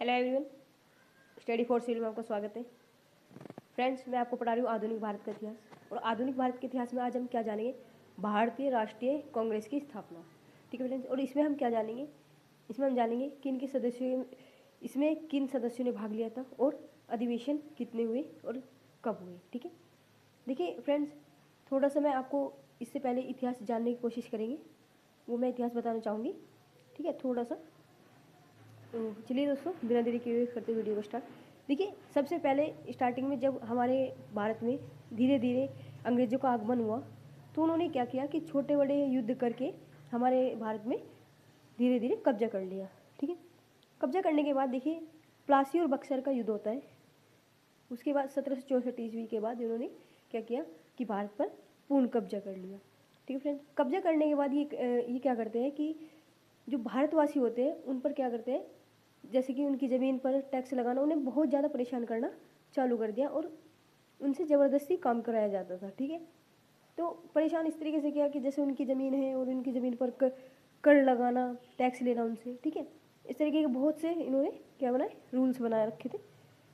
Hello everyone, study for civil में आपका स्वागत है। फ्रेंड्स, मैं आपको पढ़ा रही हूँ आधुनिक भारत का इतिहास। और आधुनिक भारत के इतिहास में आज हम क्या जानेंगे? भारतीय राष्ट्रीय कांग्रेस की स्थापना। ठीक है फ्रेंड्स, और इसमें हम क्या जानेंगे? इसमें हम जानेंगे किन सदस्यों ने भाग लिया था और अधिवेशन कितने हुए और कब हुए। ठीक है, देखिए फ्रेंड्स, थोड़ा सा मैं आपको इससे पहले इतिहास जानने की कोशिश करेंगे, वो मैं इतिहास बताना चाहूँगी। ठीक है, थोड़ा सा। तो चलिए दोस्तों, बिना देरी किए हुए करते वीडियो को स्टार्ट। देखिए, सबसे पहले स्टार्टिंग में जब हमारे भारत में धीरे धीरे अंग्रेज़ों का आगमन हुआ, तो उन्होंने क्या किया कि छोटे बड़े युद्ध करके हमारे भारत में धीरे धीरे कब्जा कर लिया। ठीक है, कब्जा करने के बाद देखिए प्लासी और बक्सर का युद्ध होता है। उसके बाद 1764 ईस्वी के बाद इन्होंने क्या किया कि भारत पर पूर्ण कब्जा कर लिया। ठीक है फ्रेंड्स, कब्जा करने के बाद ये क्या करते हैं कि जो भारतवासी होते हैं उन पर क्या करते हैं, जैसे कि उनकी ज़मीन पर टैक्स लगाना, उन्हें बहुत ज़्यादा परेशान करना चालू कर दिया और उनसे ज़बरदस्ती काम कराया जाता था। ठीक है, तो परेशान इस तरीके से किया कि जैसे उनकी ज़मीन है और उनकी ज़मीन पर कर लगाना, टैक्स लेना उनसे। ठीक है, इस तरीके के बहुत से इन्होंने क्या बनाए, रूल्स बनाए रखे थे।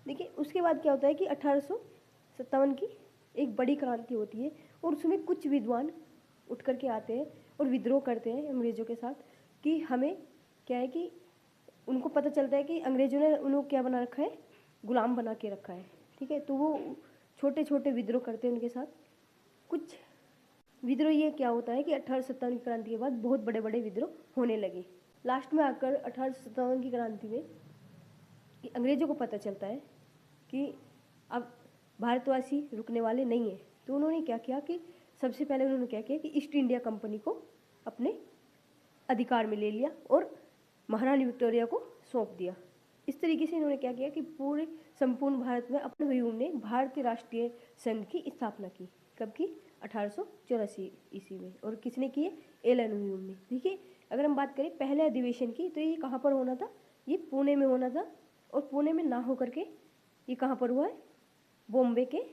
देखिए, उसके बाद क्या होता है कि 1857 की एक बड़ी क्रांति होती है और उसमें कुछ विद्वान उठ करके आते हैं और विद्रोह करते हैं अंग्रेज़ों के साथ कि हमें क्या है कि उनको पता चलता है कि अंग्रेज़ों ने उन्हें क्या बना रखा है, गुलाम बना के रखा है। ठीक है, तो वो छोटे छोटे विद्रोह करते हैं उनके साथ। कुछ विद्रोह ये क्या होता है कि 1857 की क्रांति के बाद बहुत बड़े बड़े विद्रोह होने लगे। लास्ट में आकर 1857 की क्रांति में कि अंग्रेज़ों को पता चलता है कि अब भारतवासी रुकने वाले नहीं हैं, तो उन्होंने क्या किया कि सबसे पहले उन्होंने क्या किया कि ईस्ट इंडिया कंपनी को अपने अधिकार में ले लिया और महारानी विक्टोरिया को सौंप दिया। इस तरीके से इन्होंने क्या किया कि पूरे संपूर्ण भारत में अपने ह्यूम ने भारतीय राष्ट्रीय संघ की स्थापना की। कब की? 1884 ईस्वी में। और किसने की है? एलन ह्यूम ने। देखिए, अगर हम बात करें पहले अधिवेशन की, तो ये कहाँ पर होना था? ये पुणे में होना था। और पुणे में ना होकर के ये कहाँ पर हुआ है? बॉम्बे के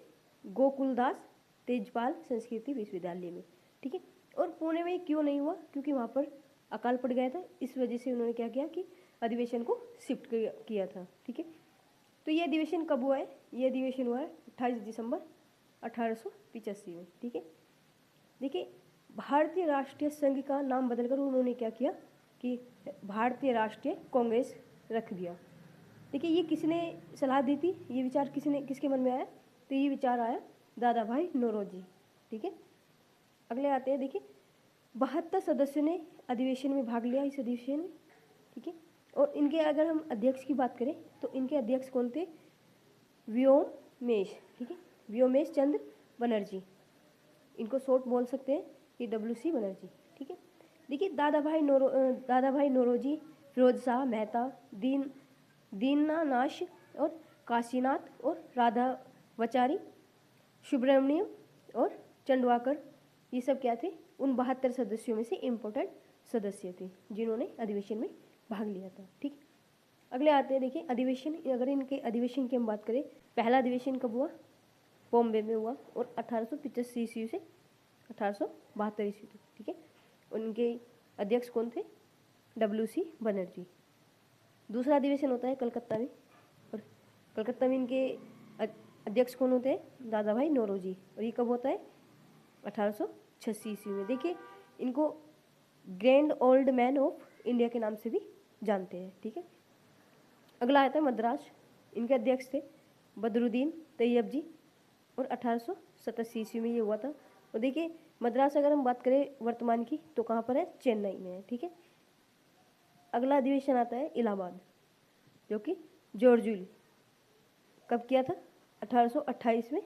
गोकुलदास तेजपाल संस्कृति विश्वविद्यालय में। ठीक है, और पुणे में क्यों नहीं हुआ? क्योंकि वहाँ पर अकाल पड़ गया था। इस वजह से उन्होंने क्या किया कि अधिवेशन को शिफ्ट किया था। ठीक है, तो ये अधिवेशन कब हुआ है? ये अधिवेशन हुआ है 28 दिसंबर 1885 में। ठीक है, देखिए, भारतीय राष्ट्रीय संघ का नाम बदलकर उन्होंने क्या किया कि भारतीय राष्ट्रीय कांग्रेस रख दिया। देखिए, ये किसने सलाह दी थी? ये विचार किसके मन में आया? तो ये विचार आया दादा भाई नौरोजी। ठीक है, अगले आते हैं। देखिए, 72 सदस्यों ने अधिवेशन में भाग लिया, इस अधिवेशन में। ठीक है, और इनके अगर हम अध्यक्ष की बात करें तो इनके अध्यक्ष कौन थे? व्योमेश। ठीक है, व्योमेश चंद्र बनर्जी, इनको शॉर्ट बोल सकते हैं कि WC बनर्जी। ठीक है, देखिए, दादा भाई नौरोजी, फिरोज शाह मेहता, दीनानाथ और काशीनाथ और राधावचारी, सुब्रमण्यम और चंडवाकर, ये सब क्या थे? उन 72 सदस्यों में से इम्पोर्टेंट सदस्य थे जिन्होंने अधिवेशन में भाग लिया था। ठीक, अगले आते हैं। देखिए, अधिवेशन, अगर इनके अधिवेशन की हम बात करें, पहला अधिवेशन कब हुआ? बॉम्बे में हुआ और 1885 ईस्वी से 1872 ईस्वी तक। ठीक है, उनके अध्यक्ष कौन थे? WC बनर्जी। दूसरा अधिवेशन होता है कलकत्ता में, और कलकत्ता में इनके अध्यक्ष कौन होते हैं? दादा भाई नौरोजी। और ये कब होता है? 1886 ईस्वी में। देखिए, इनको grand old man of India के नाम से भी जानते हैं। ठीक है, अगला आता है मद्रास। इनके अध्यक्ष थे बदरुद्दीन तैयब जी और 1887 ईस्वी में ये हुआ था। और देखिए, मद्रास अगर हम बात करें वर्तमान की, तो कहाँ पर है? चेन्नई में है। ठीक है, अगला अधिवेशन आता है इलाहाबाद, जो कि जॉर्ज विल कब किया था? 1828 में